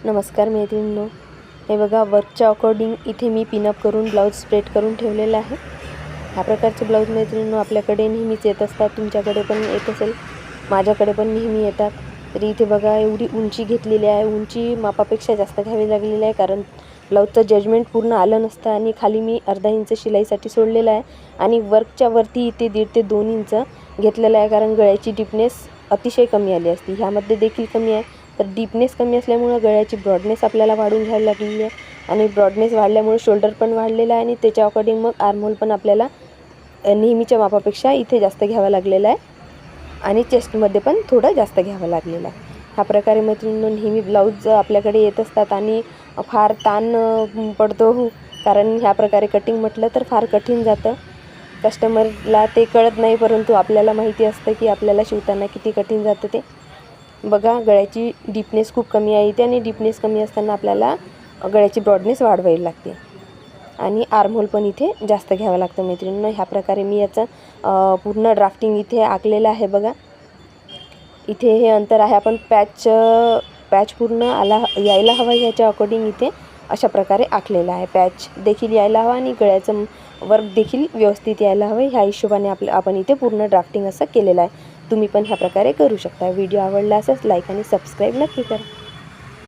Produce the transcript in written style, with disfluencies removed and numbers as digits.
नमस्कार मैत्रिणींनो, हे बघा वर्कच्या अकॉर्डिंग इथे मी पिनअप करून ब्लाऊज स्प्रेड करून ठेवलेला आहे। ह्या प्रकारचे ब्लाऊज मैत्रिणींनो आपल्याकडे नेहमीच येत असतात, तुमच्याकडे पण येत असेल, माझ्याकडे पण नेहमी येतात। तरी इथे बघा एवढी उंची घेतलेली आहे, उंची मापापेक्षा जास्त घ्यावी लागलेली आहे कारण ब्लाऊजचं जजमेंट पूर्ण आलं नसतं आणि खाली मी अर्धा इंच शिलाईसाठी सोडलेला आहे आणि वर्कच्या वरती इथे 1.5 ते 2 इंच घेतलेला आहे कारण गळ्याची डीपनेस अतिशय कमी आली असती। ह्यामध्ये देखील कमी आहे, तर डीपनेस कमी असल्यामुळे गळ्याची ब्रॉडनेस आपल्याला वाढून घ्यायला लागलेली आहे आणि ब्रॉडनेस वाढल्यामुळे शोल्डर पण वाढलेला आहे आणि त्याच्या अकॉर्डिंग मग आर्महोल पण आपल्याला नेहमीच्या मापापेक्षा इथे जास्त घ्यावा लागलेला आहे आणि चेस्टमध्ये पण थोडं जास्त घ्यावं लागलेलं आहे। ह्या प्रकारे मैत्रिणींनो नेहमी ब्लाऊज आपल्याकडे येत असतात आणि फार ताण पडतो कारण ह्या प्रकारे कटिंग म्हटलं तर फार कठीण जातं। कस्टमरला ते कळत नाही, परंतु आपल्याला माहिती असतं की आपल्याला शिवताना किती कठीण जातं ते। बघा गळ्याची डीपनेस खूप कमी आहे इथे आणि डीपनेस कमी असताना आपल्याला गळ्याची ब्रॉडनेस वाढवावी लागते आणि आर्महोल पण इथे जास्त घ्यावं लागतं मैत्रिणींनो। ह्या प्रकारे मी याचं पूर्ण ड्राफ्टिंग इथे आखलेलं आहे। बघा इथे हे अंतर आहे, आपण पॅच पूर्ण यायला हवा ह्याच्या अकॉर्डिंग इथे अशा प्रकारे आखलेलं आहे। पॅच देखील यायला हवा आणि गळ्याचं वर्क देखील व्यवस्थित यायला हवं, ह्या हिशोबाने आपण इथे पूर्ण ड्राफ्टिंग असं केलेलं आहे। तुम्ही पण ह्या प्रकारे करू शकता। व्हिडिओ आवडला असेल लाईक आणि सबस्क्राईब नक्की करा।